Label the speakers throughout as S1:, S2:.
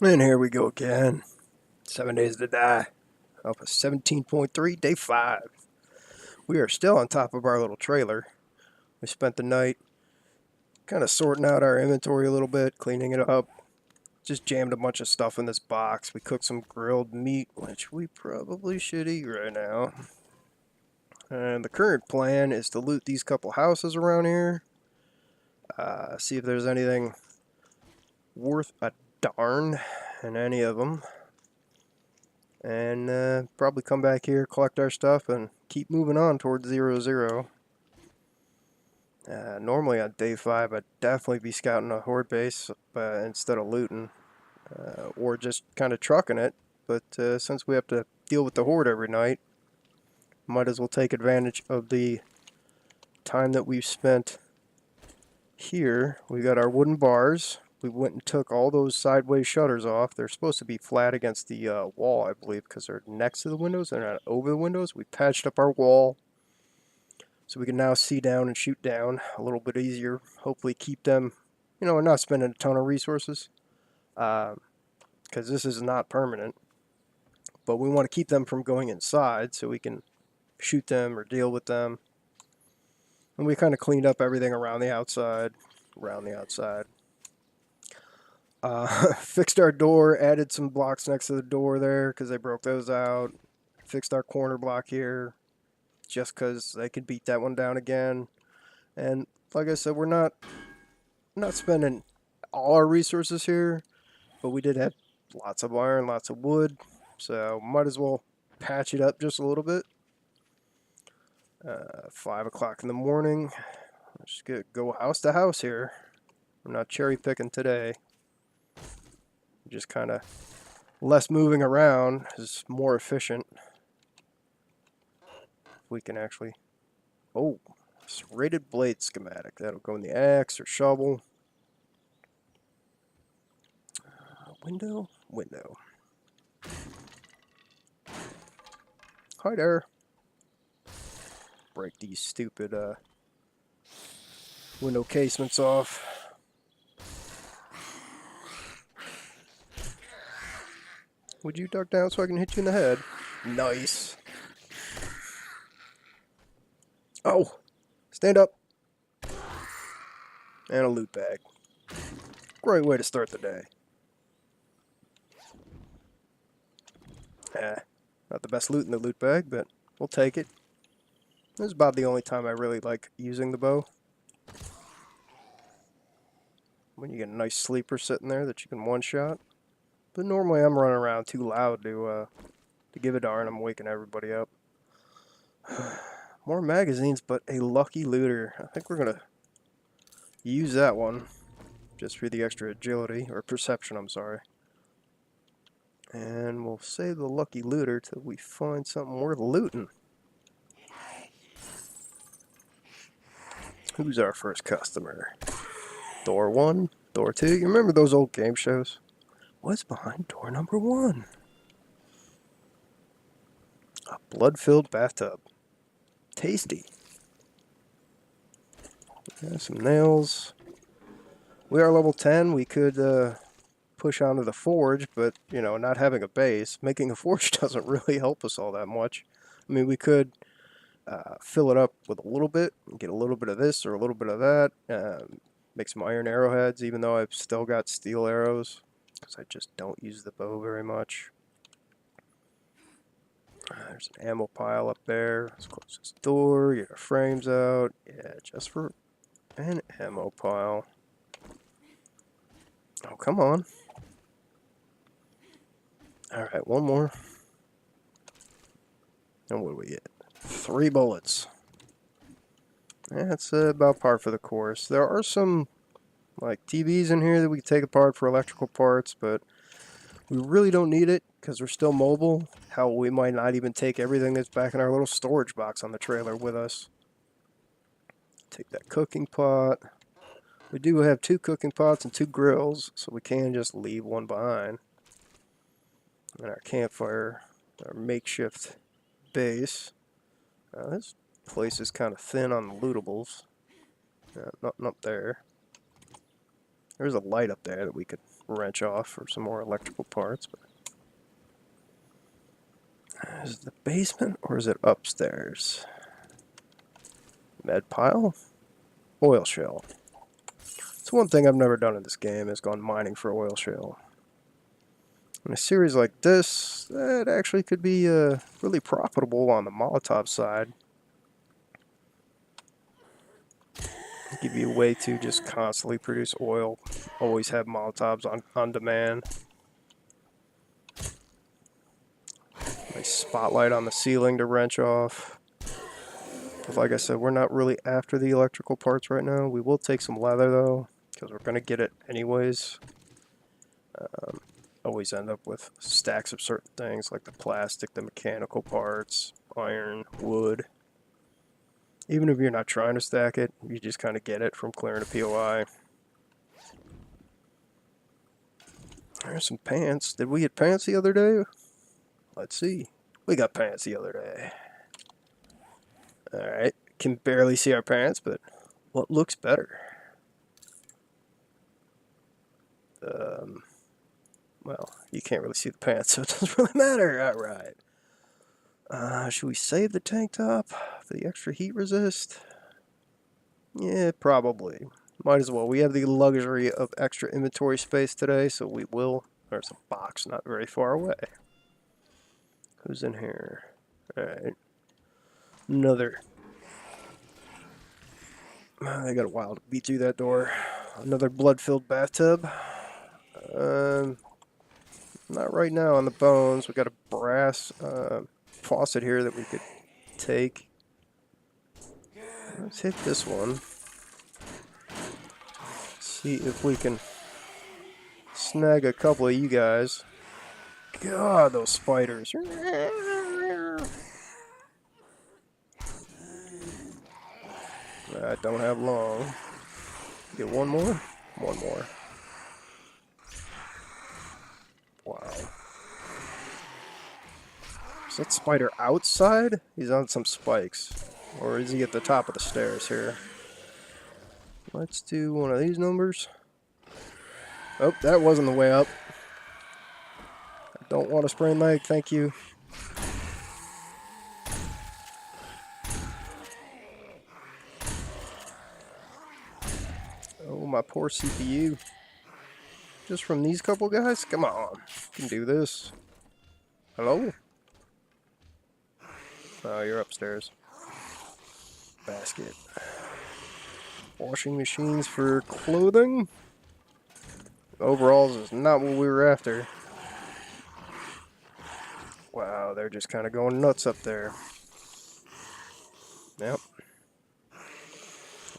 S1: And here we go again. 7 days to die. Alpha 17.3, day 5. We are still on top of our little trailer. We spent the night kind of sorting out our inventory a little bit, cleaning it up. Just jammed a bunch of stuff in this box. We cooked some grilled meat, which we probably should eat right now. And the current plan is to loot these couple houses around here. See if there's anything worth a darn in any of them. And probably come back here, collect our stuff, and keep moving on towards 0-0. Normally on day 5, I'd definitely be scouting a horde base instead of looting, or just kind of trucking it. But since we have to deal with the horde every night, might as well take advantage of the time that we've spent here. We got our wooden bars. We went and took all those sideways shutters off. They're supposed to be flat against the wall, I believe, because they're next to the windows. They're not over the windows. We patched up our wall so we can now see down and shoot down a little bit easier. Hopefully keep them, we're not spending a ton of resources because this is not permanent. But we want to keep them from going inside so we can shoot them or deal with them. And we kind of cleaned up everything around the outside. Fixed our door, added some blocks next to the door there because they broke those out. Fixed our corner block here just because they could beat that one down again. And like I said, we're not spending all our resources here, but we did have lots of iron, lots of wood, so might as well patch it up just a little bit. 5 o'clock in the morning. Let's go house to house here. We're not cherry picking today. Just kind of less moving around is more efficient. We can actually... Oh, serrated blade schematic. That'll go in the axe or shovel. Window. Hi there. Break these stupid window casements off. Would you duck down so I can hit you in the head? Nice. Oh! Stand up. And a loot bag. Great way to start the day. Not the best loot in the loot bag, but we'll take it. This is about the only time I really like using the bow. When you get a nice sleeper sitting there that you can one-shot. But normally I'm running around too loud to give a darn. I'm waking everybody up. More magazines, but a lucky looter. I think we're going to use that one just for the extra agility, or perception, I'm sorry. And we'll save the lucky looter till we find something worth looting. Who's our first customer? Door 1, door 2. You remember those old game shows? What's behind door number 1? A blood-filled bathtub. Tasty. Yeah, some nails. We are level 10. We could push onto the forge, but, not having a base, making a forge doesn't really help us all that much. I mean, we could fill it up with a little bit, get a little bit of this or a little bit of that, make some iron arrowheads, even though I've still got steel arrows, because I just don't use the bow very much. There's an ammo pile up there. Let's close this door, get our frames out. Yeah, just for an ammo pile. Oh, come on. Alright, one more. And what do we get? 3 bullets. Yeah, that's about par for the course. There are some like TVs in here that we can take apart for electrical parts, but we really don't need it because we're still mobile. Hell, we might not even take everything that's back in our little storage box on the trailer with us. Take that cooking pot. We do have 2 cooking pots and 2 grills, so we can just leave one behind. And our campfire, our makeshift base. This place is kind of thin on the lootables. Nothing up there. There's a light up there that we could wrench off for some more electrical parts. But is it the basement or is it upstairs? Med pile? Oil shale. So one thing I've never done in this game is gone mining for oil shale. In a series like this, that actually could be really profitable on the Molotov side. Give you a way to just constantly produce oil, always have Molotovs on demand. Nice spotlight on the ceiling to wrench off. But like I said, we're not really after the electrical parts right now. We will take some leather though, because we're going to get it anyways. Always end up with stacks of certain things like the plastic, the mechanical parts, iron, wood. Even if you're not trying to stack it, you just kind of get it from clearing a POI. There's some pants. Did we get pants the other day? Let's see. We got pants the other day. Alright. Can barely see our pants, but what looks better? Well, you can't really see the pants, so it doesn't really matter. Alright. Should we save the tank top for the extra heat resist? Yeah, probably. Might as well. We have the luxury of extra inventory space today, so we will. There's a box not very far away. Who's in here? Alright. Another. They got a while to beat through that door. Another blood-filled bathtub. Not right now on the bones. We got a brass faucet here that we could take. Let's hit this one. See if we can snag a couple of you guys. God, those spiders. I don't have long. Get one more? One more. Wow. Is that spider outside? He's on some spikes. Or is he at the top of the stairs here? Let's do one of these numbers. Oh, that wasn't the way up. I don't want a sprained leg, thank you. Oh, my poor CPU. Just from these couple guys? Come on. You can do this. Hello? Oh, you're upstairs. Basket. Washing machines for clothing. Overalls is not what we were after. Wow, they're just kind of going nuts up there. Yep.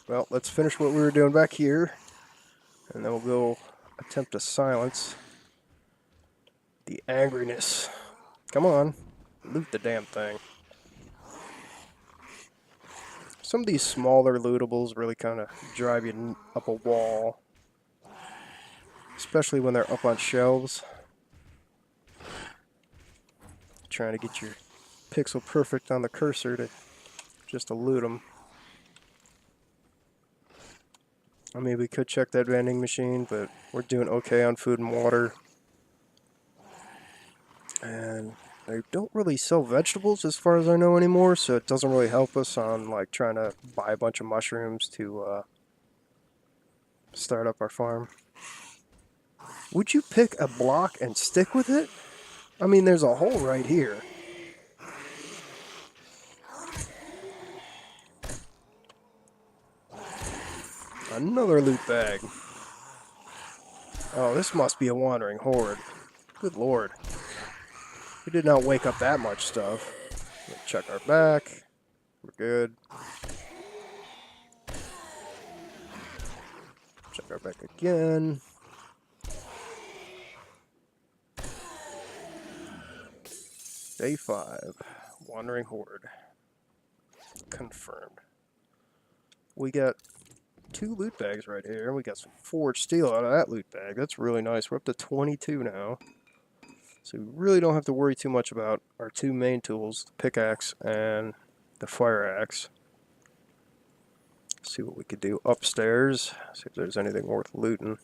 S1: Well, let's finish what we were doing back here. And then we'll go attempt to silence the angriness. Come on. Loot the damn thing. Some of these smaller lootables really kind of drive you up a wall. Especially when they're up on shelves. Trying to get your pixel perfect on the cursor to just to loot them. I mean, we could check that vending machine, but we're doing okay on food and water. And they don't really sell vegetables as far as I know anymore, so it doesn't really help us on like trying to buy a bunch of mushrooms to start up our farm. Would you pick a block and stick with it? I mean, there's a hole right here. Another loot bag. Oh, this must be a wandering horde. Good lord. We did not wake up that much stuff. We'll check our back. We're good. Check our back again. Day 5. Wandering horde. Confirmed. We got 2 loot bags right here. We got some forged steel out of that loot bag. That's really nice. We're up to 22 now. So we really don't have to worry too much about our 2 main tools, the pickaxe and the fire axe. See what we could do upstairs. See if there's anything worth looting.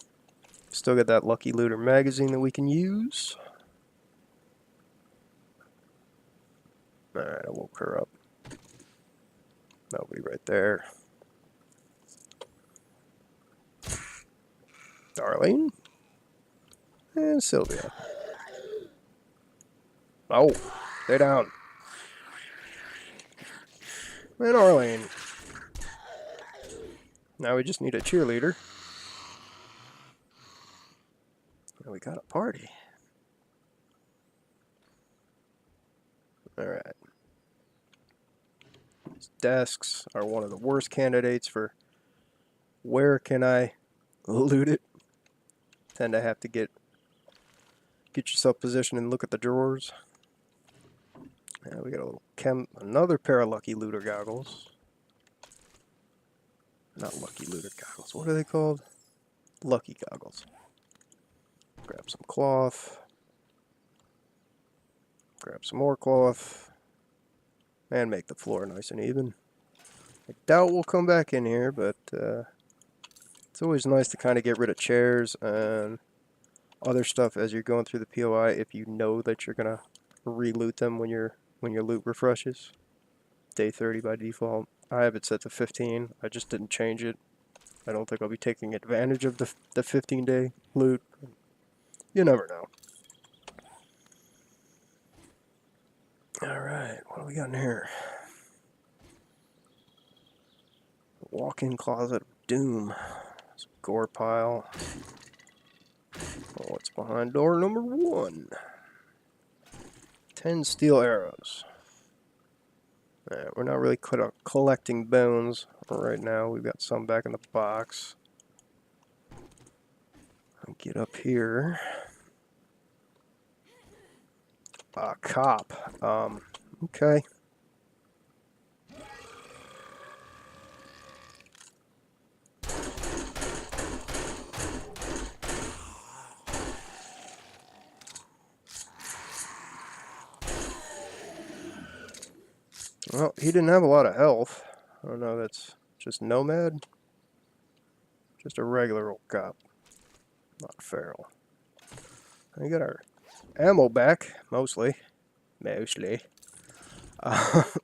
S1: Still got that Lucky Looter magazine that we can use. Alright, I woke her up. Nobody right there. Darlene? And Sylvia. Oh, stay down. And Arlene. Now we just need a cheerleader. And we got a party. Alright. These desks are one of the worst candidates for where can I loot it. Tend to have to get yourself positioned and look at the drawers. Now we got a little another pair of Lucky Looter goggles. Not Lucky Looter goggles. What are they called? Lucky goggles. Grab some cloth. Grab some more cloth. And make the floor nice and even. I doubt we'll come back in here, but it's always nice to kind of get rid of chairs and other stuff as you're going through the POI if you know that you're gonna re-loot them when your loot refreshes. Day 30 by default. I have it set to 15. I just didn't change it. I don't think I'll be taking advantage of the 15-day loot. You never know. Alright, what do we got in here? Walk-in closet of doom. Some gore pile. Oh, what's behind door number 1? 10 steel arrows. Alright, we're not really collecting bones right now. We've got some back in the box. I'll get up here. Cop. Okay. Well, he didn't have a lot of health. I don't know, that's just Nomad? Just a regular old cop. Not feral. We got our ammo back, mostly. Mostly. If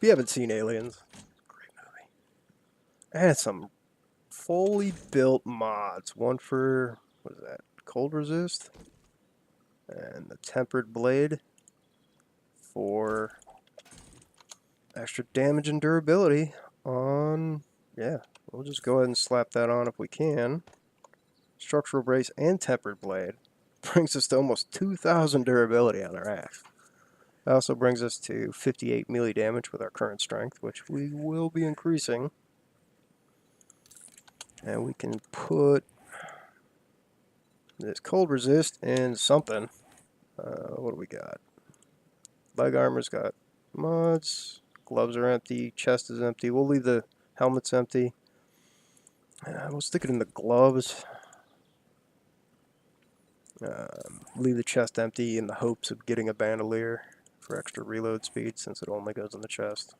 S1: you haven't seen Aliens, great movie. And some fully built mods. One for, what is that, cold resist? And the tempered blade for extra damage and durability on, yeah, we'll just go ahead and slap that on if we can. Structural brace and tempered blade brings us to almost 2,000 durability on our axe. That also brings us to 58 melee damage with our current strength, which we will be increasing. And we can put this cold resist in something. What do we got? Leg armor's got mods. Gloves are empty. Chest is empty. We'll leave the helmets empty. We'll stick it in the gloves. Leave the chest empty in the hopes of getting a bandolier for extra reload speed since it only goes in the chest.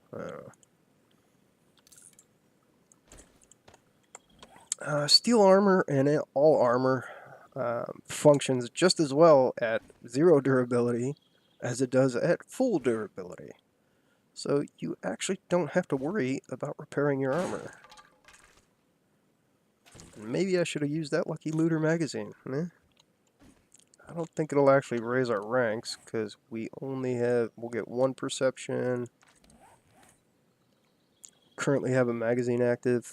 S1: Steel armor and all armor functions just as well at 0 durability as it does at full durability. So you actually don't have to worry about repairing your armor. Maybe I should have used that Lucky Looter magazine. I don't think it'll actually raise our ranks because we'll get 1 perception. Currently have a magazine active,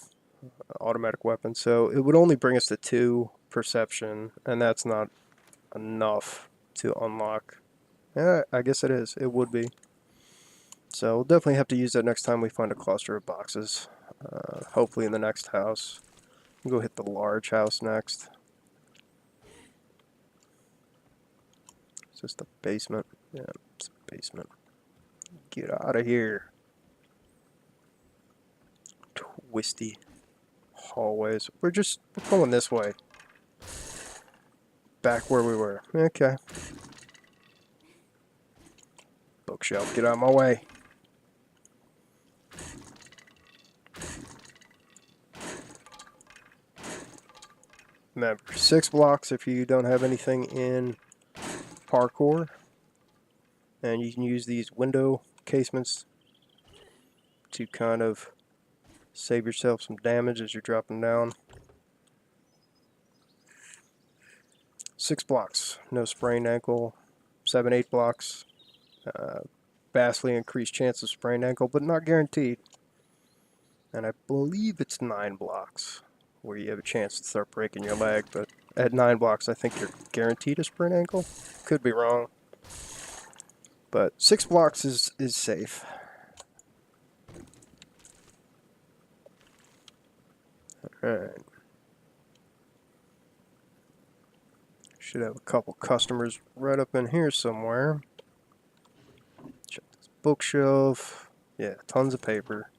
S1: automatic weapon, so it would only bring us to 2 perception, and that's not enough to unlock. Yeah, I guess it is. It would be. So we'll definitely have to use that next time we find a cluster of boxes. Hopefully in the next house. We'll go hit the large house next. Is this the basement? Yeah, it's the basement. Get out of here. Twisty hallways. We're going this way. Back where we were. Okay. Bookshelf, get out of my way. Remember, 6 blocks if you don't have anything in parkour. And you can use these window casements to kind of save yourself some damage as you're dropping down. 6 blocks, no sprained ankle. 7, 8 blocks, vastly increased chance of sprained ankle, but not guaranteed. And I believe it's 9 blocks where you have a chance to start breaking your leg, but at 9 blocks I think you're guaranteed a sprained ankle. Could be wrong. But 6 blocks is safe. Alright. Should have a couple customers right up in here somewhere. Check this bookshelf. Yeah, tons of paper.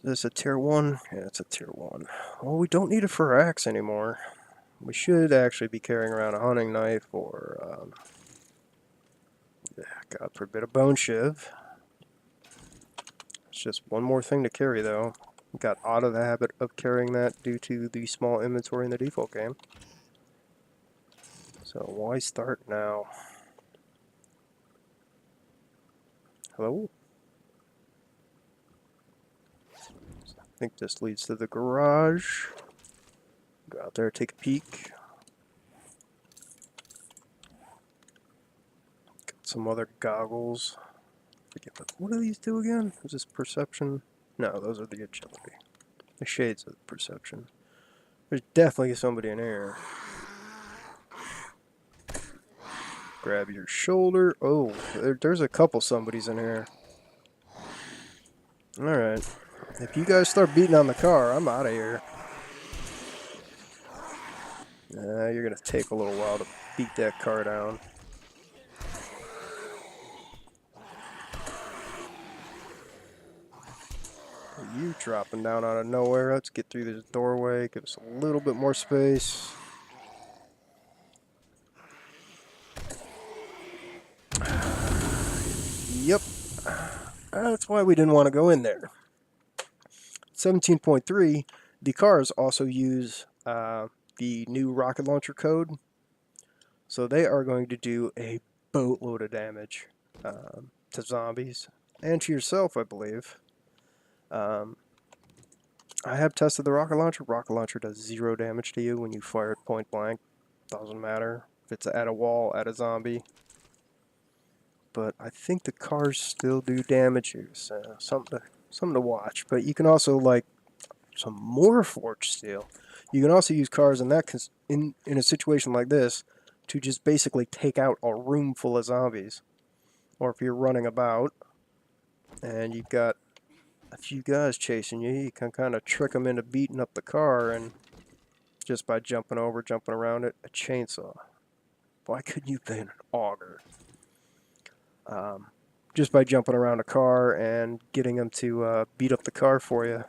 S1: Is this a tier 1? Yeah, it's a tier 1. Well, we don't need it for our axe anymore. We should actually be carrying around a hunting knife or, God forbid, a bone shiv. It's just one more thing to carry, though. Got out of the habit of carrying that due to the small inventory in the default game. So why start now? Hello? I think this leads to the garage. Go out there, take a peek. Got some other goggles. What do these do again? Is this perception? No, those are the agility. The shades of perception. There's definitely somebody in here. Grab your shoulder. Oh, there's a couple somebodies in here. Alright. If you guys start beating on the car, I'm out of here. You're going to take a little while to beat that car down. You dropping down out of nowhere. Let's get through this doorway. Give us a little bit more space. Yep. That's why we didn't want to go in there. 17.3, the cars also use the new rocket launcher code. So they are going to do a boatload of damage to zombies and to yourself, I believe. I have tested the rocket launcher. Rocket launcher does 0 damage to you when you fire it point blank. Doesn't matter if it's at a wall, at a zombie. But I think the cars still do damage you, so something to watch. But you can also, like, some more forged steel. You can also use cars in that in a situation like this to just basically take out a room full of zombies. Or if you're running about and you've got a few guys chasing you, you can kind of trick them into beating up the car, and just by jumping over, jumping around it, a chainsaw. Why couldn't you be an auger? Just by jumping around a car and getting them to beat up the car for you,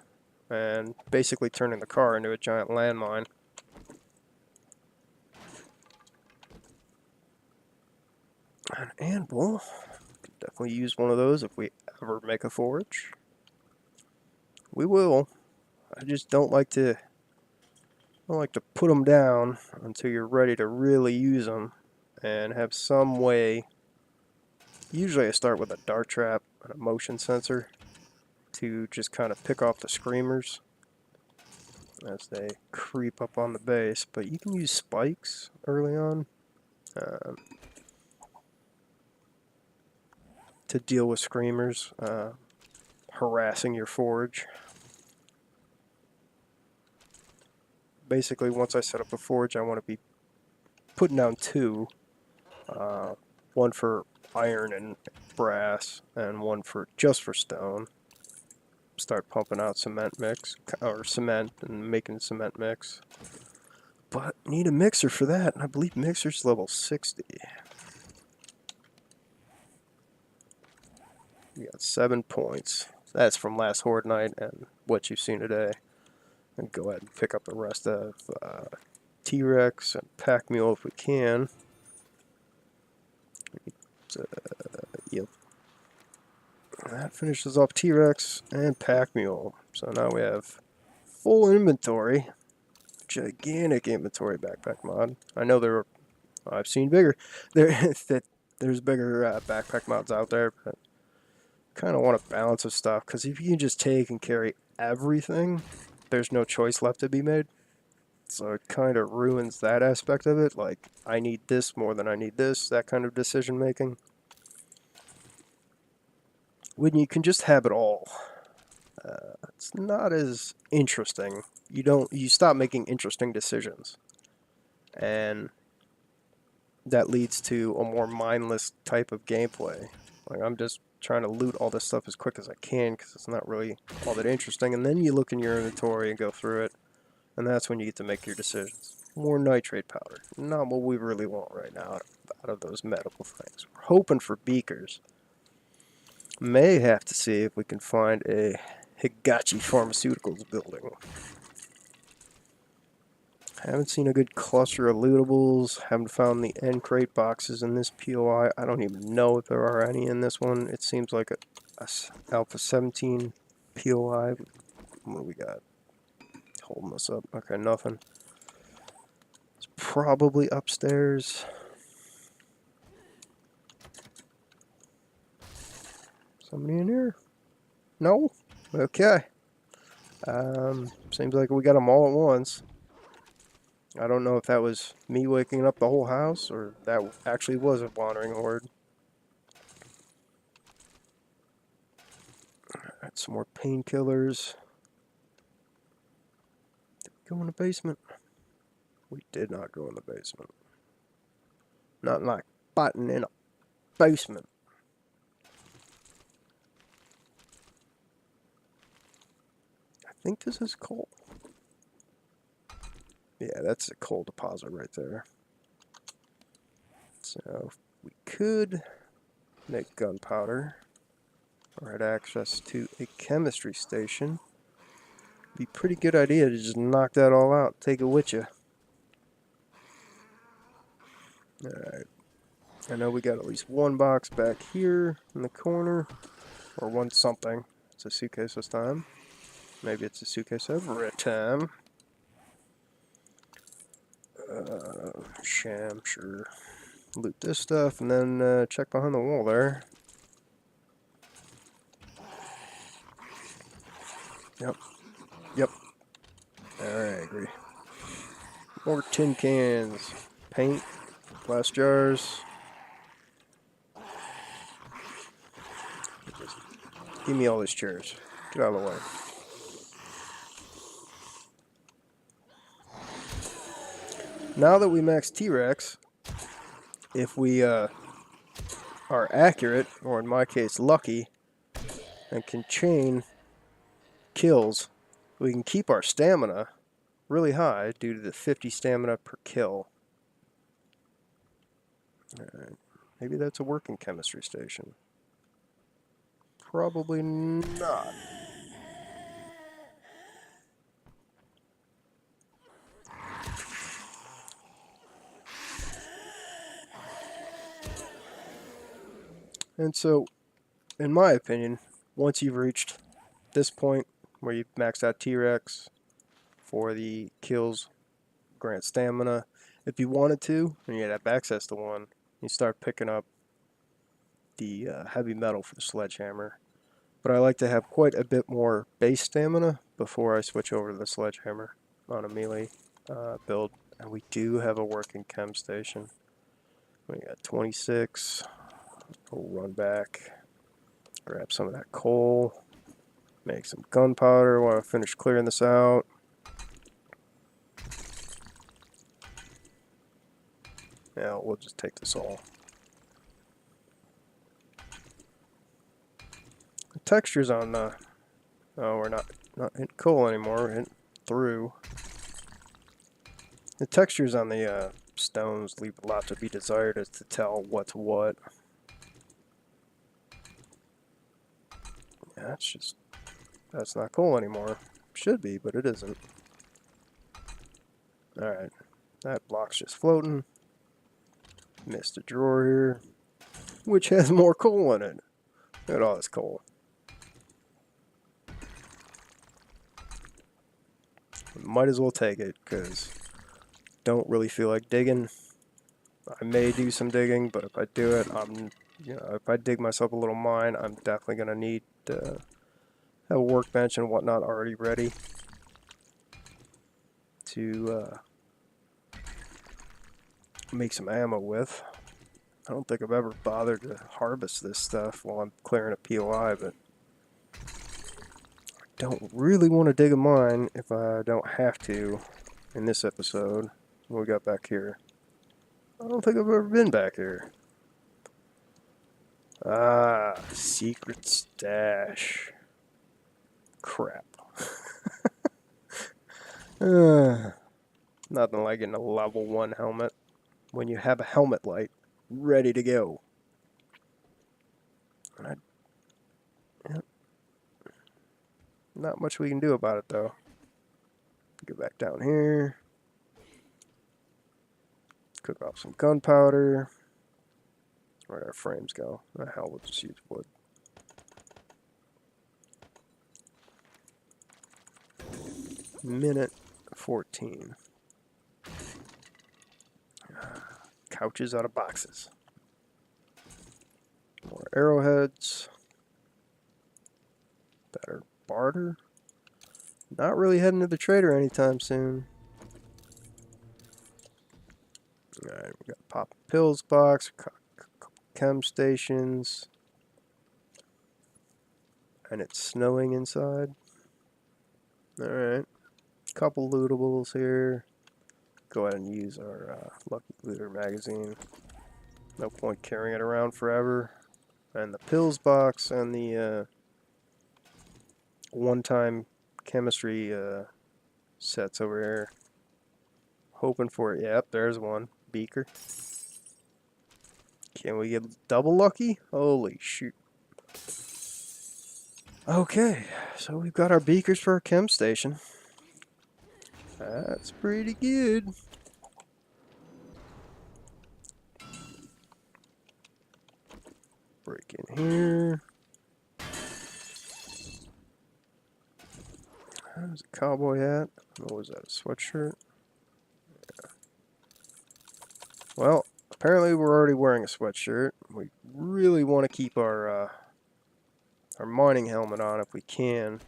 S1: and basically turning the car into a giant landmine. An anvil. Could definitely use one of those if we ever make a forge. We will. I just don't like to put them down until you're ready to really use them and have some way. Usually I start with a dart trap and a motion sensor to just kind of pick off the screamers as they creep up on the base, but you can use spikes early on to deal with screamers harassing your forge. Basically, once I set up a forge, I want to be putting down 2, one for iron and brass, and one for just for stone. Start pumping out cement mix, or cement, and making cement mix. But need a mixer for that, and I believe mixer's level 60. We got 7 points. That's from last Horde Night and what you've seen today. And go ahead and pick up the rest of T-Rex and Pack Mule if we can. Yep. That finishes off T-Rex and Pack Mule. So now we have full inventory, gigantic inventory backpack mod. I know there are, I've seen bigger, there's bigger backpack mods out there, but kind of want a balance of stuff, because if you can just take and carry everything, there's no choice left to be made. So it kind of ruins that aspect of it, like, I need this more than I need this, that kind of decision making. When you can just have it all, it's not as interesting. You stop making interesting decisions. And that leads to a more mindless type of gameplay. Like, I'm just trying to loot all this stuff as quick as I can because it's not really all that interesting. And then you look in your inventory and go through it, and that's when you get to make your decisions. More nitrate powder. Not what we really want right now out of those medical things. We're hoping for beakers. May have to see if we can find a Higachi Pharmaceuticals building. Haven't seen a good cluster of lootables. Haven't found the end crate boxes in this POI. I don't even know if there are any in this one. It seems like a Alpha 17 POI. What do we got? Holding us up. Okay, nothing. It's probably upstairs. Somebody in here? No? Okay. Seems like we got them all at once. I don't know if that was me waking up the whole house, or that actually was a wandering horde. Alright, some more painkillers. Did we go in the basement? We did not go in the basement. Not like fighting in a basement. I think this is coal. Yeah, that's a coal deposit right there. So we could make gunpowder or had access to a chemistry station. Be a pretty good idea to just knock that all out, take it with you. Alright. I know we got at least one box back here in the corner, or one something. It's a suitcase this time. Maybe it's a suitcase every time. Sham, sure. Loot this stuff and then check behind the wall there. Yep. Yep. Alright, I agree. More tin cans. Paint. Glass jars. Just give me all these chairs. Get out of the way. Now that we max T-Rex, if we are accurate, or in my case lucky, and can chain kills, we can keep our stamina really high due to the 50 stamina per kill. Alright, maybe that's a working chemistry station. Probably not. And so, in my opinion, once you've reached this point where you've maxed out T-Rex for the kills, grant stamina, if you wanted to, and you have access to one, you start picking up the heavy metal for the sledgehammer. But I like to have quite a bit more base stamina before I switch over to the sledgehammer on a melee build. And we do have a working chem station. We got 26. We'll run back, grab some of that coal, make some gunpowder while I finish clearing this out. Yeah, we'll just take this all. The textures on the... Oh, we're not hitting coal anymore, we're hitting through. The textures on the stones leave a lot to be desired as to tell what's what. Yeah, that's not coal anymore. Should be, but it isn't. Alright, that block's just floating. Missed a drawer here, which has more coal in it. Look at all this coal. Might as well take it, because don't really feel like digging. I may do some digging, but if I do it, if I dig myself a little mine, I'm definitely going to need to have a workbench and whatnot already ready to make some ammo with. I don't think I've ever bothered to harvest this stuff while I'm clearing a POI, but I don't really want to dig a mine if I don't have to in this episode. What we got back here? I don't think I've ever been back here. Ah, secret stash. Crap. Nothing like getting a level 1 helmet when you have a helmet light ready to go. Yep. Not much we can do about it though. Go back down here. Cook off some gunpowder. Where'd our frames go? The hell, we'll just use wood. Minute 14. Couches out of boxes. More arrowheads. Better barter. Not really heading to the trader anytime soon. Alright, we got pop pills box, chem stations, and it's snowing inside. Alright, couple lootables here. Go ahead and use our Lucky Looter magazine. No point carrying it around forever. And the pills box and the one-time chemistry sets over here. Hoping for it. Yep, there's one. Beaker. Can we get double lucky? Holy shoot. Okay, so we've got our beakers for our chem station. That's pretty good. Break in here. There's a cowboy hat. What was that, a sweatshirt? Yeah. Well, apparently we're already wearing a sweatshirt. We really want to keep our mining helmet on if we can.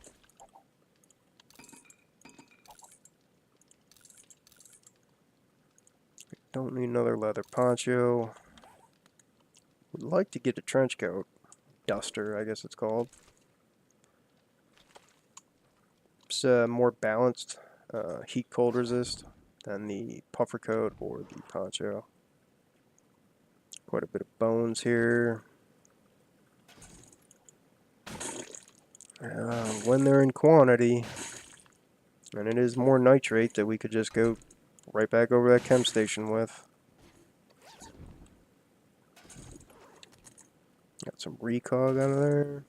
S1: Don't need another leather poncho. Would like to get a trench coat. Duster, I guess it's called. It's more balanced, heat cold resist than the puffer coat or the poncho. Quite a bit of bones here. When they're in quantity, and it is more nitrate that we could just go right back over that chem station with. Got some recog out of there.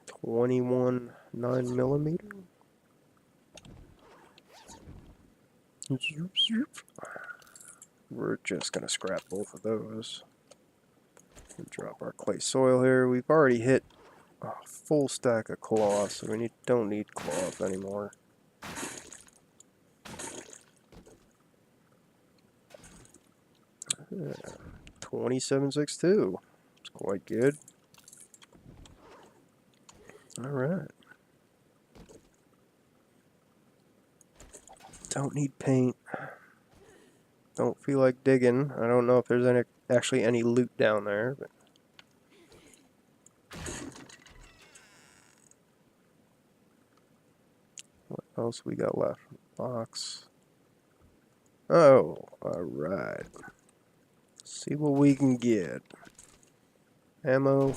S1: 21 9mm. We're just gonna scrap both of those. And drop our clay soil here. We've already hit a full stack of cloth, so we don't need cloth anymore. Yeah, 2762. It's quite good. Alright. Don't need paint. Don't feel like digging. I don't know if there's actually any loot down there, but what else we got left? Box. Oh, alright. See what we can get. Ammo.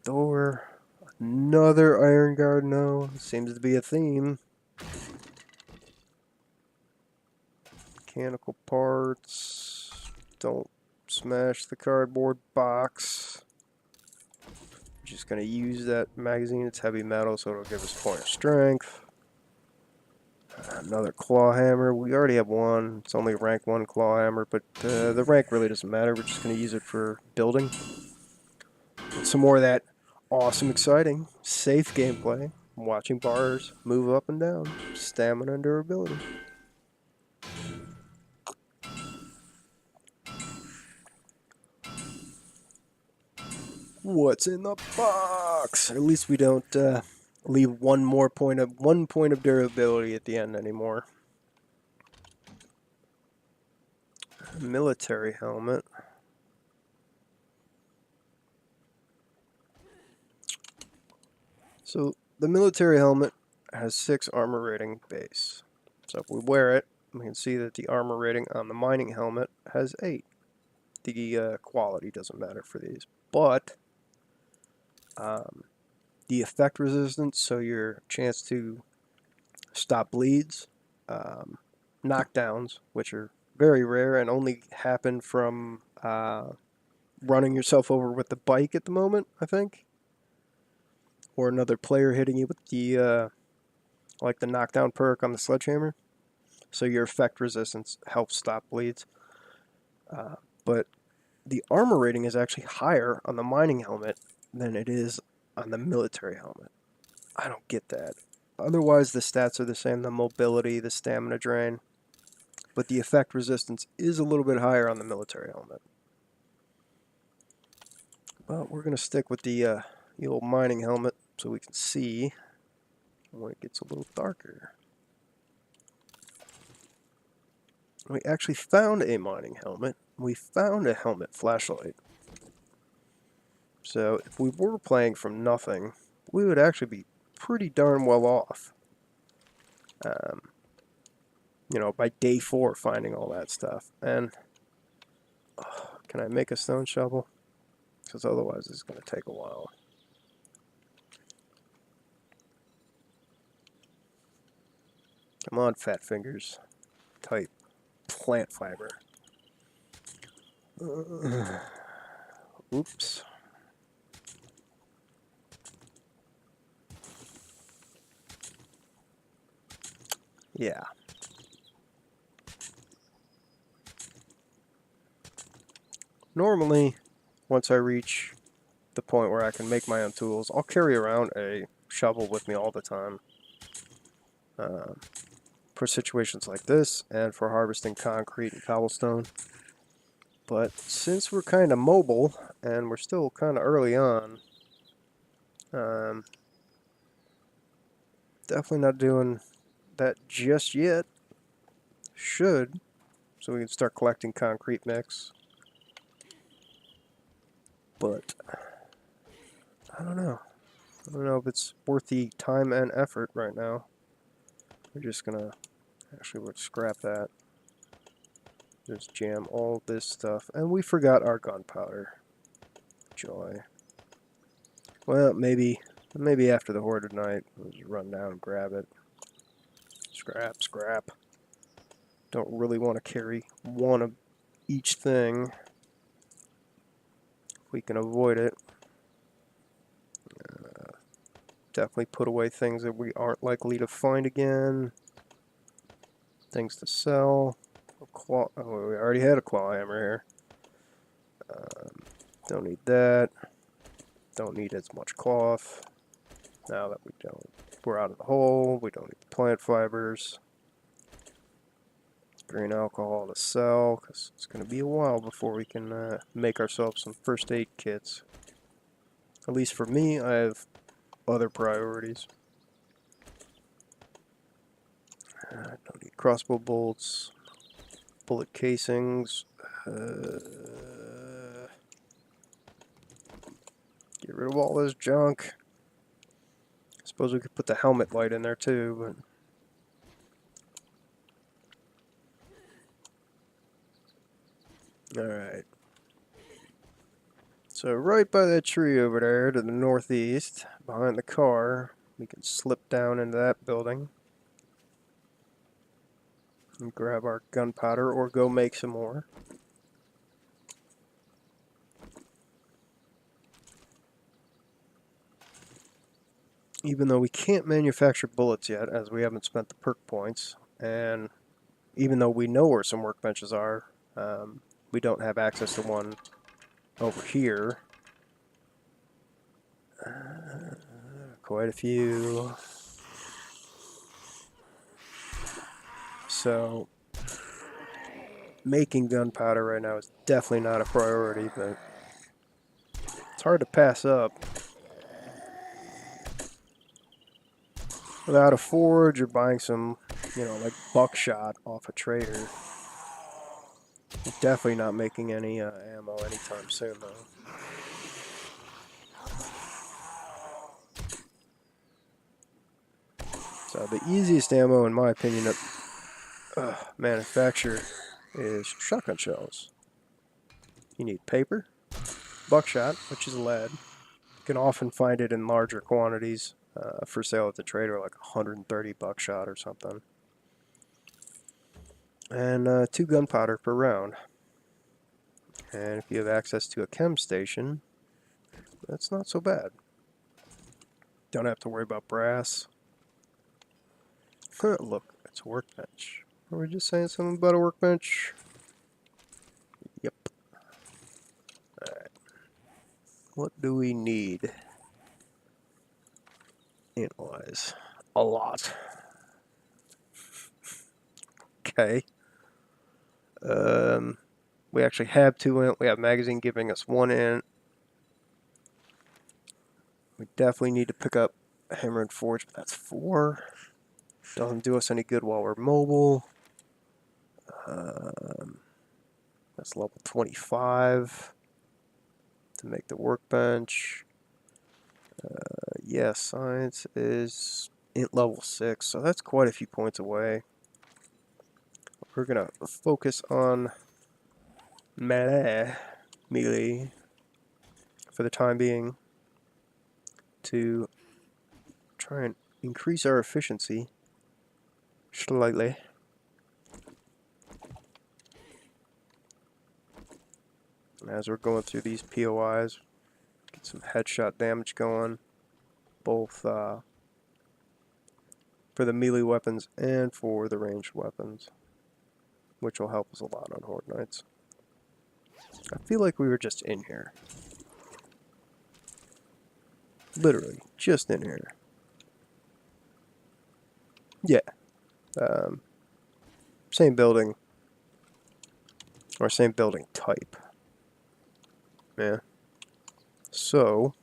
S1: Door. Another iron guard. No, seems to be a theme. Mechanical parts. Don't smash the cardboard box. Just gonna use that magazine. It's heavy metal, so it'll give us point of strength. Another claw hammer. We already have one. It's only a rank 1 claw hammer, but the rank really doesn't matter. We're just gonna use it for building. some more of that awesome, exciting, safe gameplay. Watching bars move up and down. Stamina and durability. What's in the box? At least we don't leave one point of durability at the end anymore. Military helmet. So the military helmet has 6 armor rating base. So if we wear it, we can see that the armor rating on the mining helmet has 8. The quality doesn't matter for these, but the effect resistance, so your chance to stop bleeds, knockdowns, which are very rare and only happen from running yourself over with the bike at the moment, I think, or another player hitting you with the like the knockdown perk on the sledgehammer. So your effect resistance helps stop bleeds. But the armor rating is actually higher on the mining helmet than it is on the military helmet. I don't get that. Otherwise, the stats are the same, the mobility, the stamina drain. But the effect resistance is a little bit higher on the military helmet. But we're going to stick with the old mining helmet so we can see when it gets a little darker. We actually found a mining helmet. We found a helmet flashlight. So if we were playing from nothing, we would actually be pretty darn well off. You know, by day 4 finding all that stuff. And can I make a stone shovel? Because otherwise it's going to take a while. Come on, fat fingers. Type plant fiber. Oops. Yeah. Normally, once I reach the point where I can make my own tools, I'll carry around a shovel with me all the time. For situations like this, and for harvesting concrete and cobblestone. But since we're kind of mobile, and we're still kind of early on, definitely not doing that just yet. Should, so we can start collecting concrete mix. But I don't know. I don't know if it's worth the time and effort right now. We're just gonna actually let's scrap that. Just jam all this stuff, and we forgot our gunpowder. Joy. Well, maybe after the Horde Night, we'll just run down and grab it. Scrap. Don't really want to carry one of each thing. If we can avoid it. Definitely put away things that we aren't likely to find again. Things to sell. Oh, we already had a claw hammer here. Don't need that. Don't need as much cloth. Now that we're out of the hole. We don't need the plant fibers. Green alcohol to sell, because it's going to be a while before we can make ourselves some first aid kits. At least for me, I have other priorities. Don't need crossbow bolts, bullet casings. Get rid of all this junk. I suppose we could put the helmet light in there too, but alright. So right by that tree over there to the northeast, behind the car, we can slip down into that building and grab our gunpowder or go make some more. Even though we can't manufacture bullets yet, as we haven't spent the perk points, and even though we know where some workbenches are, we don't have access to one over here. quite a few. So, making gunpowder right now is definitely not a priority, but it's hard to pass up. Without a forge or buying some, like buckshot off a trader. Definitely not making any ammo anytime soon, though. So the easiest ammo, in my opinion, to manufacture is shotgun shells. You need paper, buckshot, which is lead. You can often find it in larger quantities for sale at the trader, like 130 buckshot or something. And 2 gunpowder per round. And if you have access to a chem station, that's not so bad. Don't have to worry about brass. Look, it's a workbench. Were we just saying something about a workbench? Yep. Alright. What do we need? Analyze. A lot. Okay. We actually have 2 int. We have magazine giving us 1 int. We definitely need to pick up a hammer and forge, but that's 4. Doesn't do us any good while we're mobile. That's level 25 to make the workbench. Yeah, science is int level 6, so that's quite a few points away. We're going to focus on melee for the time being to try and increase our efficiency slightly. And as we're going through these POIs, get some headshot damage going, both for the melee weapons and for the ranged weapons, which will help us a lot on Horde Nights. I feel like we were just in here. Literally, just in here. Yeah. Same building. Or same building type. Yeah. So,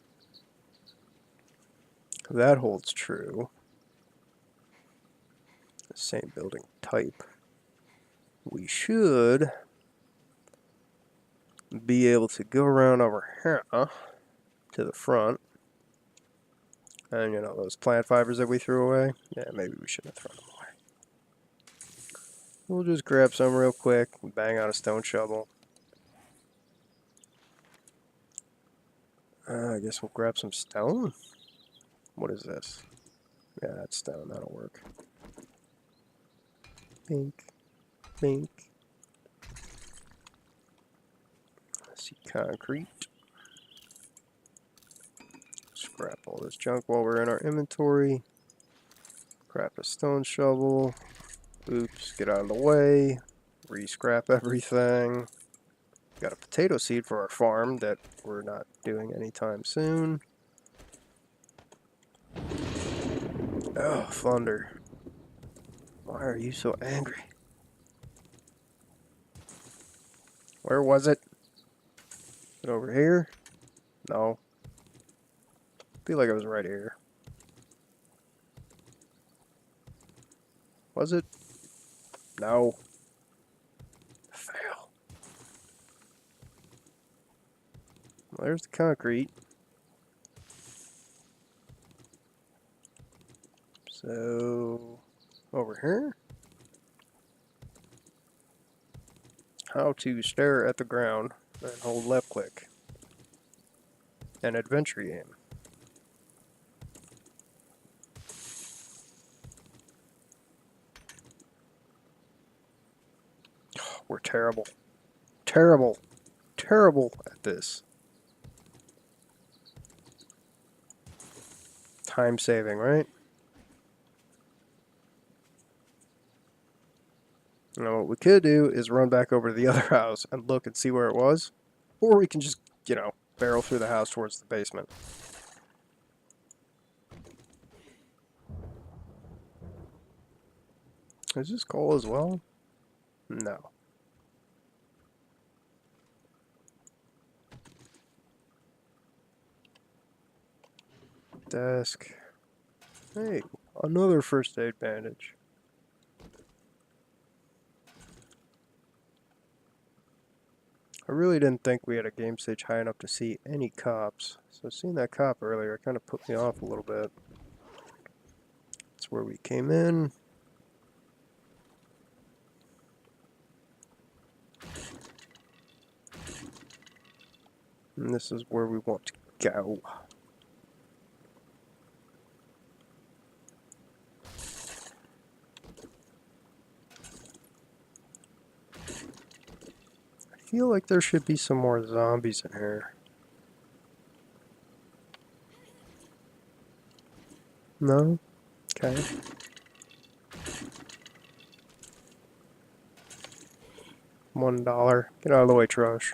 S1: that holds true. The same building type. We should be able to go around over here to the front. And those plant fibers that we threw away? Yeah, maybe we shouldn't have thrown them away. We'll just grab some real quick and bang out a stone shovel. I guess we'll grab some stone. What is this? Yeah, that's stone. That'll work. Pink. Pink. Let's see, concrete. Scrap all this junk while we're in our inventory. Grab a stone shovel. Oops, get out of the way. Re-scrap everything. Got a potato seed for our farm that we're not doing anytime soon. Oh, thunder. Why are you so angry? Where was it? Is it over here? No. I feel like it was right here. Was it? No. Fail. Well, there's the concrete. So, over here. How to stare at the ground and hold left click. And adventure aim. We're terrible. Terrible. Terrible at this. Time saving, right? Now what we could do is run back over to the other house and look and see where it was. Or we can just, barrel through the house towards the basement. Is this coal as well? No. Desk. Hey, another first aid bandage. I really didn't think we had a game stage high enough to see any cops. So seeing that cop earlier kind of put me off a little bit. That's where we came in. And this is where we want to go. I feel like there should be some more zombies in here. No? Okay. $1. Get out of the way, Trush.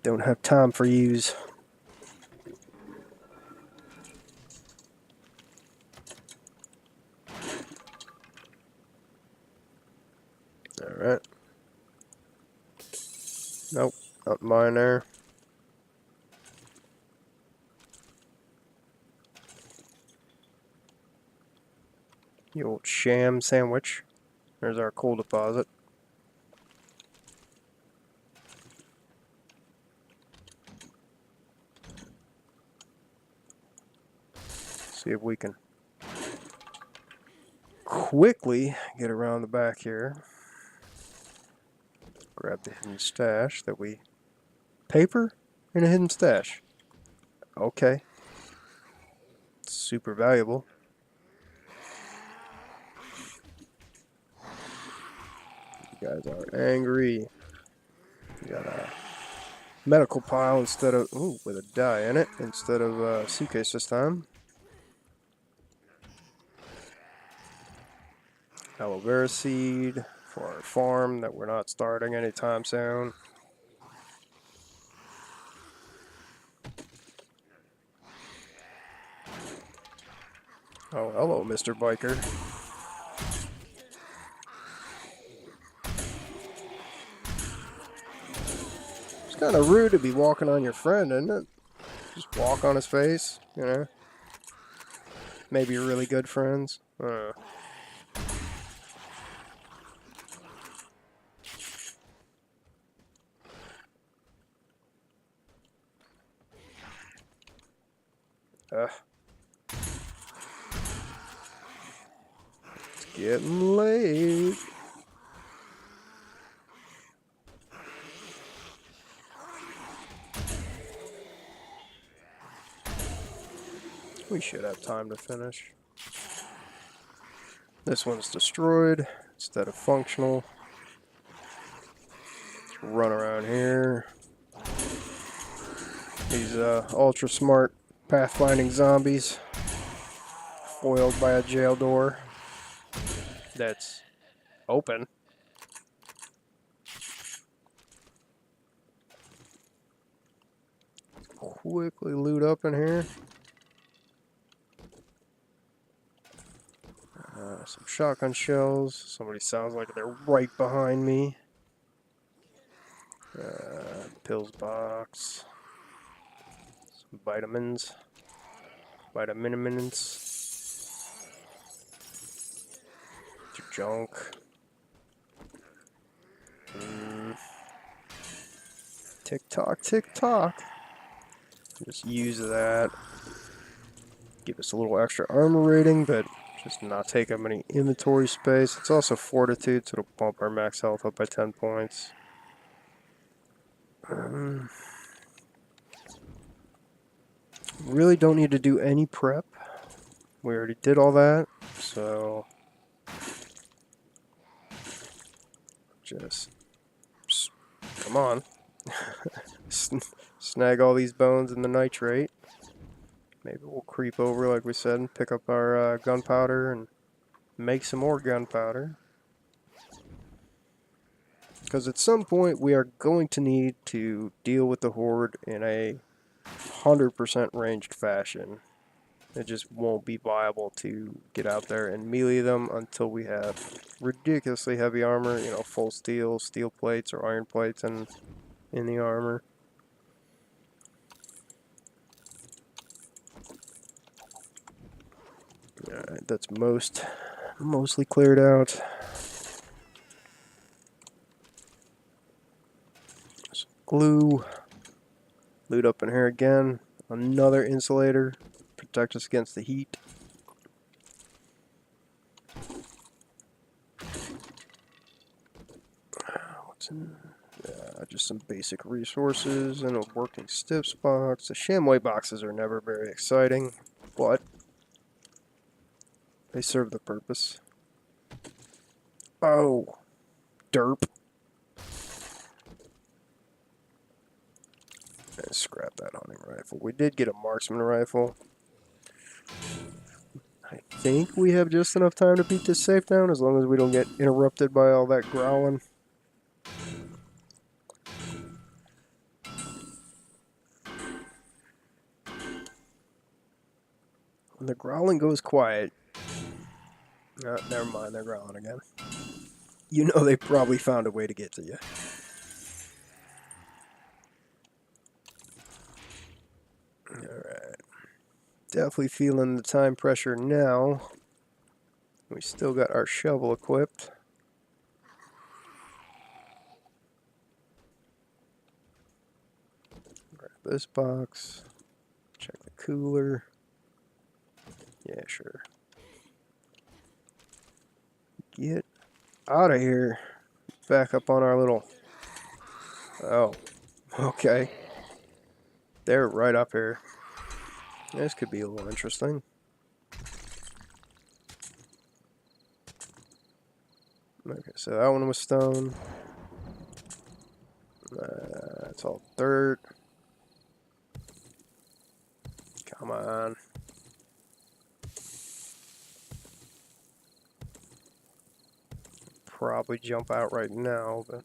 S1: Don't have time for yous. Alright. Nope, not mine there. The old sham sandwich. There's our coal deposit. See if we can quickly get around the back here. Grab the hidden stash that we... Paper and a hidden stash. Okay. Super valuable. You guys are angry. You got a medical pile instead of... Ooh, with a die in it instead of a suitcase this time. Aloe vera seed for our farm that we're not starting anytime soon. Oh, hello, Mr. Biker. It's kind of rude to be walking on your friend, isn't it? Just walk on his face, you know? Maybe you're really good friends. It's getting late. We should have time to finish. This one's destroyed instead of functional. Let's run around here. These ultra smart pathfinding zombies foiled by a jail door that's open. Quickly loot up in here. Some shotgun shells. Somebody sounds like they're right behind me. Pills box. Some vitamins. Vitamins. Junk. Tick tock, tick tock. Just use that. Give us a little extra armor rating, but just not take up any inventory space. It's also fortitude, so it'll bump our max health up by 10 points. Really don't need to do any prep. We already did all that, so just come on. Snag all these bones in the nitrate. Maybe we'll creep over, like we said, and pick up our gunpowder and make some more gunpowder. Because at some point we are going to need to deal with the Horde in a 100% ranged fashion. It just won't be viable to get out there and melee them until we have ridiculously heavy armor, you know, full steel, steel plates or iron plates in the armor. Alright, that's mostly cleared out. Some glue. Loot up in here again. Another insulator. Protect us against the heat. What's in? Just some basic resources and a working stips box. The chamois boxes are never very exciting, but they serve the purpose. Oh, derp. Let's scrap that hunting rifle. We did get a marksman rifle. I think we have just enough time to beat this safe down as long as we don't get interrupted by all that growling. When the growling goes quiet... Oh, never mind, they're growling again. You know they probably found a way to get to you. Alright. Definitely feeling the time pressure now. We still got our shovel equipped. Grab this box. Check the cooler. Yeah, sure. Get out of here. Back up on our little... Oh, okay. They're right up here. This could be a little interesting. Okay, so that one was stone. It's all dirt. Come on. Probably jump out right now, but...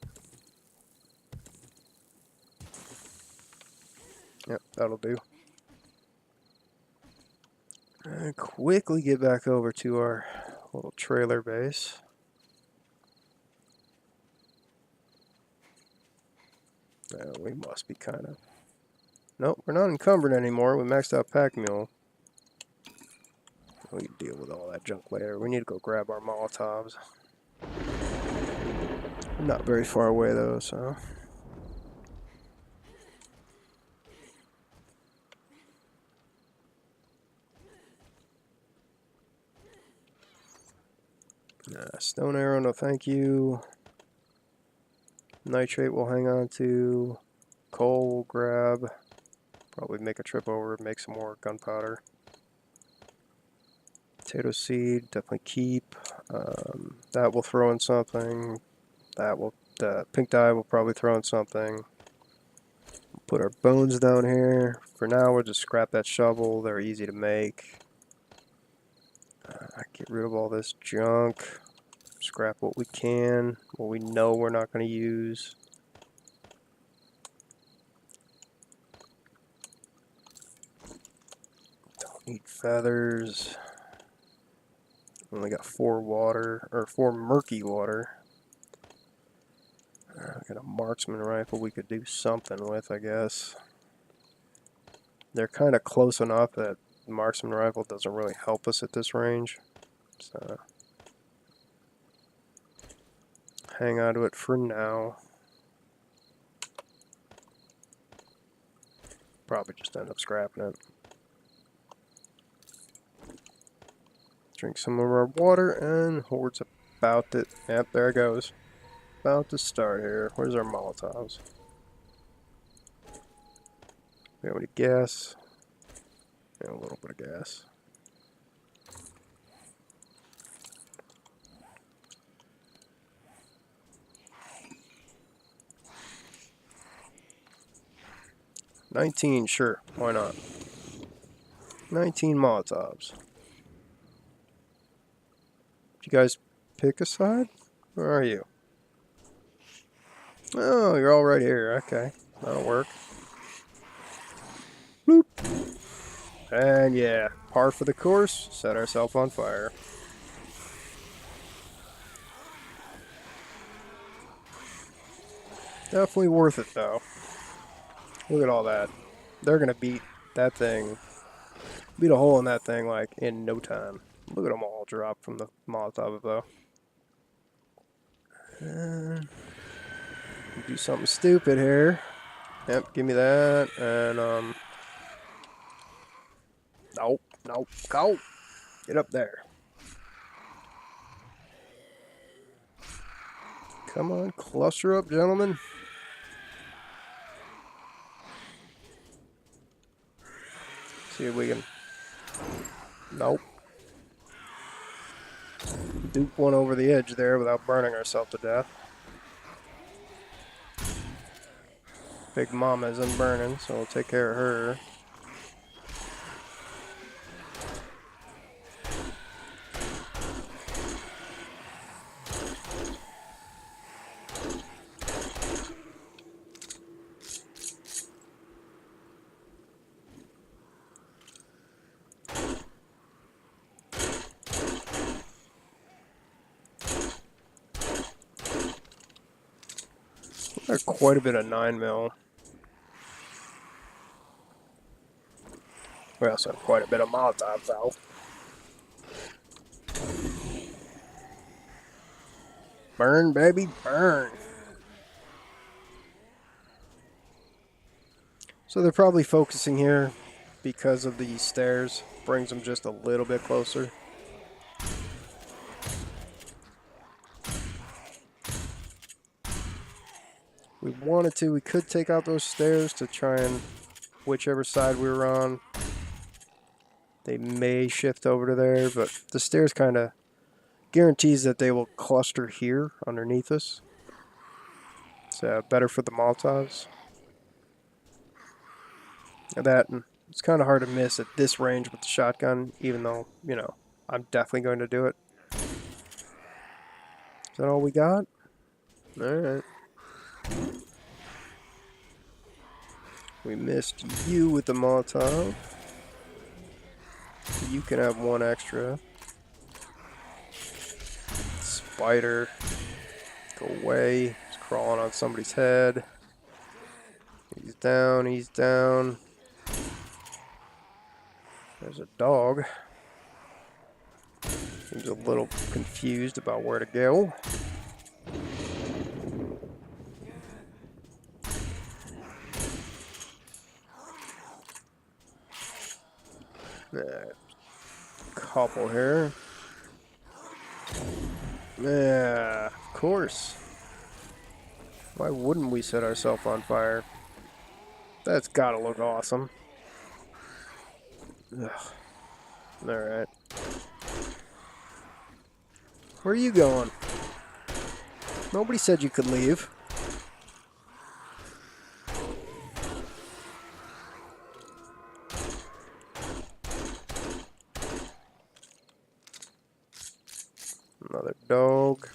S1: Yep, that'll do. And quickly get back over to our little trailer base. We must be kind of... Nope, we're not encumbered anymore. We maxed out pack mule. We can deal with all that junk later. We need to go grab our Molotovs. We're not very far away though, so... Stone arrow, no thank you. Nitrate we'll hang on to. Coal we'll grab. Probably make a trip over, make some more gunpowder. Potato seed, definitely keep. That will throw in something. That will, pink dye will probably throw in something. Put our bones down here. For now, we'll just scrap that shovel. They're easy to make. Get rid of all this junk. Scrap what we can, what we know we're not going to use. Don't need feathers. Only got 4 water, or 4 murky water. Got a marksman rifle we could do something with, I guess. They're kind of close enough that the marksman rifle doesn't really help us at this range. So hang on to it for now. Probably just end up scrapping it. Drink some of our water, and Horde's about to... Yep, there it goes. About to start here. Where's our Molotovs? We have any gas? Yeah, a little bit of gas. $19, sure. Why not? 19 Molotovs. Did you guys pick a side? Where are you? Oh, you're all right here. Okay. That'll work. Bloop. And yeah, par for the course, set ourselves on fire. Definitely worth it though. Look at all that. They're gonna beat that thing, beat a hole in that thing like in no time. Look at them all drop from the Molotov though. Do something stupid here. Yep, give me that. And nope, nope, go. Get up there. Come on, cluster up, gentlemen. See if we can. Nope. Dupe one over the edge there without burning ourselves to death. Big Mama isn't burning, so we'll take care of her. Got quite a bit of 9mm. We also have quite a bit of Molotov though. Burn, baby, burn. So they're probably focusing here because of the stairs. Brings them just a little bit closer. We wanted to, we could take out those stairs to try and whichever side we were on. They may shift over to there, but the stairs kind of guarantees that they will cluster here underneath us. It's better for the Molotovs. That, and it's kind of hard to miss at this range with the shotgun, even though, you know, I'm definitely going to do it. Is that all we got? Alright. We missed you with the Molotov. You can have one extra. Spider. Go away. He's crawling on somebody's head. He's down, he's down. There's a dog. Seems a little confused about where to go. Couple here. Yeah, of course. Why wouldn't we set ourselves on fire? That's gotta look awesome. Alright. Where are you going? Nobody said you could leave. Another dog.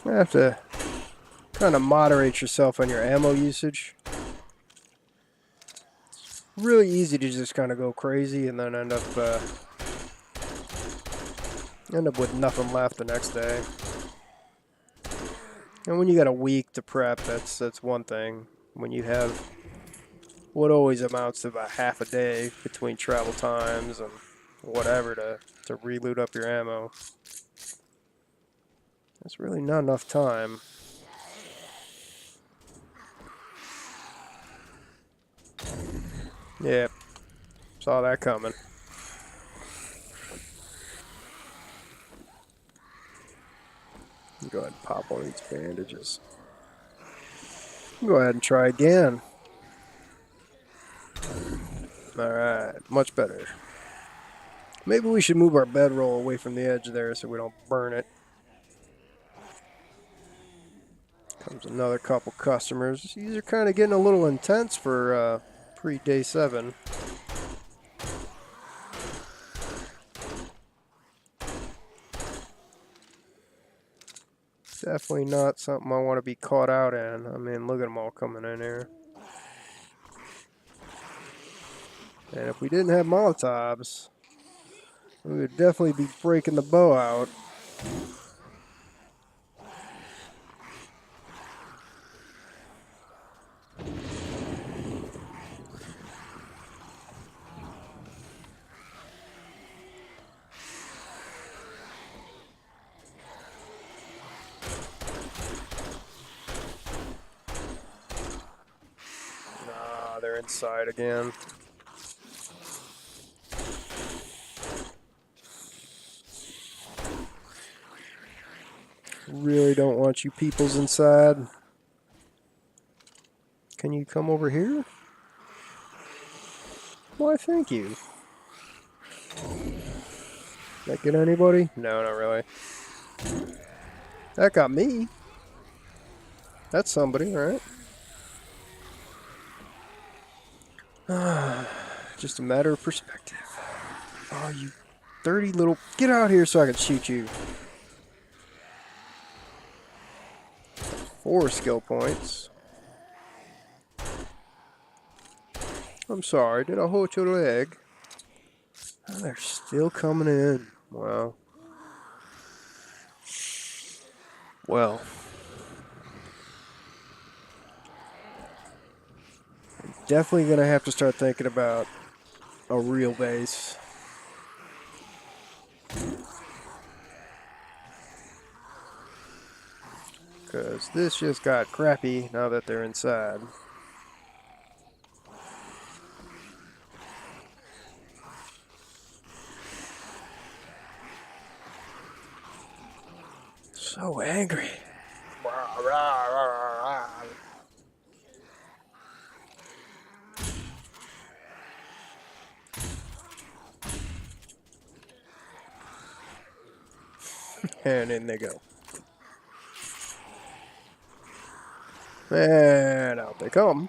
S1: You have to kind of moderate yourself on your ammo usage. It's really easy to just kind of go crazy and then end up with nothing left the next day. And when you got a week to prep, that's one thing. When you have what always amounts to about half a day between travel times and whatever to reload up your ammo, that's really not enough time. Yeah, saw that coming. Go ahead and pop one of these bandages. Go ahead and try again. Alright, much better. Maybe we should move our bedroll away from the edge there so we don't burn it. Comes another couple customers. These are kind of getting a little intense for pre-day 7. Definitely not something I want to be caught out in. I mean, look at them all coming in here. And if we didn't have Molotovs, we would definitely be breaking the bow out. Nah, they're inside again. Really don't want you peoples inside. Can you come over here? Why, thank you. That get anybody? No, not really. That got me. That's somebody, right? Just a matter of perspective. Oh, you dirty little... Get out here so I can shoot you. 4 skill points. I'm sorry, did I hold your leg? Oh, they're still coming in. Wow. Well. I'm definitely going to have to start thinking about a real base. Because this just got crappy now that they're inside. So angry. And in they go. And out they come.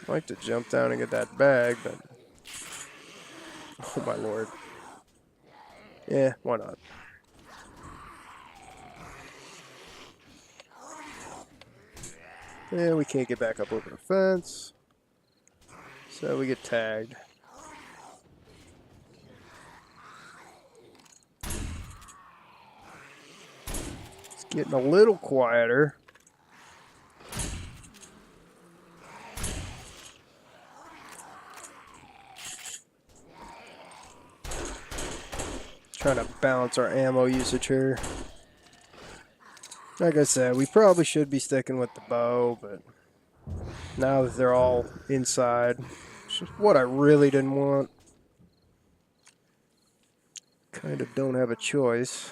S1: I'd like to jump down and get that bag, but... Oh my lord. Yeah, why not? Yeah, we can't get back up over the fence. So we get tagged. It's getting a little quieter. Trying to balance our ammo usage here. Like I said, we probably should be sticking with the bow, but now that they're all inside, which is what I really didn't want. Kind of don't have a choice.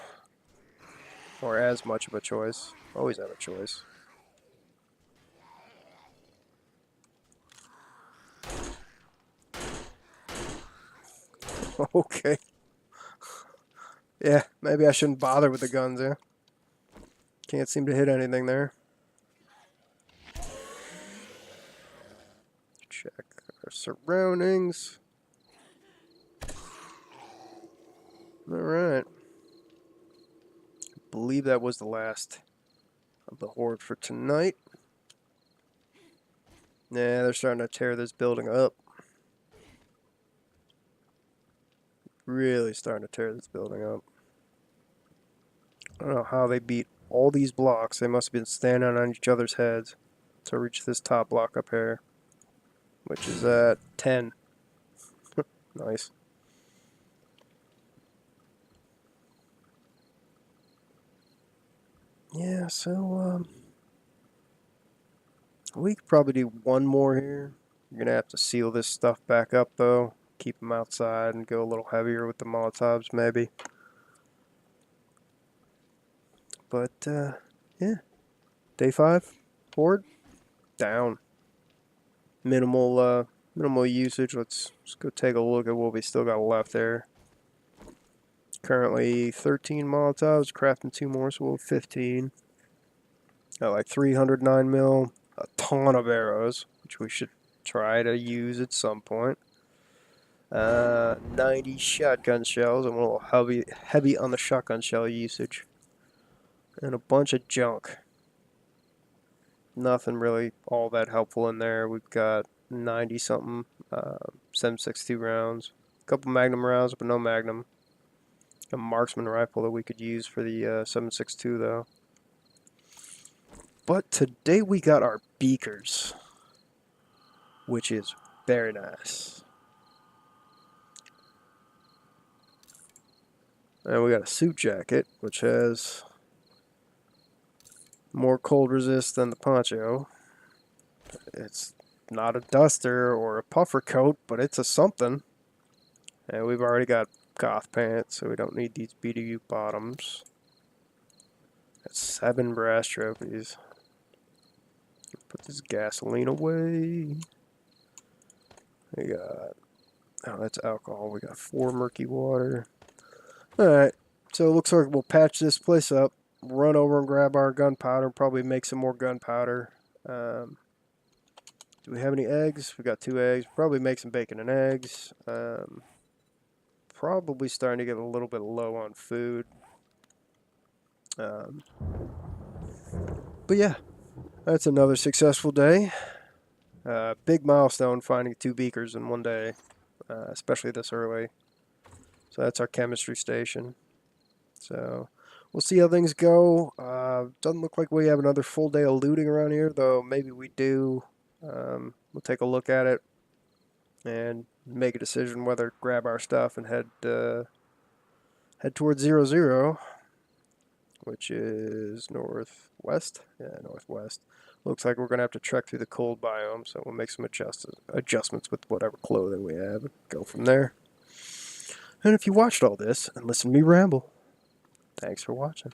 S1: Or as much of a choice. Always have a choice. Okay. Yeah, maybe I shouldn't bother with the guns, yeah. Can't seem to hit anything there. Check our surroundings. Alright. I believe that was the last of the horde for tonight. Yeah, they're starting to tear this building up. Really starting to tear this building up. I don't know how they beat all these blocks. They must have been standing on each other's heads to reach this top block up here, which is at 10. Nice. Yeah, so we could probably do one more here. You're gonna have to seal this stuff back up though. Keep them outside and go a little heavier with the Molotovs maybe. But yeah, day 5, horde down. Minimal usage. Let's go take a look at what we still got left there. Currently 13 Molotovs, crafting 2 more, so we'll have 15. Got like 309 mil, a ton of arrows, which we should try to use at some point. 90 shotgun shells. I'm a little heavy on the shotgun shell usage. And a bunch of junk. Nothing really all that helpful in there. We've got 90 something 7.62 rounds. A couple magnum rounds, but no magnum. A marksman rifle that we could use for the 7.62 though. But today we got our beakers, which is very nice. And we got a suit jacket, which has more cold resist than the poncho. It's not a duster or a puffer coat, but it's a something. And we've already got goth pants, so we don't need these BDU bottoms. Got 7 brass trophies. Put this gasoline away. We got, oh, that's alcohol. We got 4 murky water. Alright, so it looks like we'll patch this place up, run over and grab our gunpowder, probably make some more gunpowder. Do we have any eggs? We got 2 eggs. Probably make some bacon and eggs. Probably starting to get a little bit low on food. But yeah, that's another successful day. Big milestone finding 2 beakers in one day, especially this early. So that's our chemistry station. So we'll see how things go. Doesn't look like we have another full day of looting around here, though maybe we do. We'll take a look at it and make a decision whether to grab our stuff and head towards 0-0, which is northwest. Yeah, northwest. Looks like we're going to have to trek through the cold biome, so we'll make some adjustments with whatever clothing we have and go from there. And if you watched all this and listened to me ramble, thanks for watching.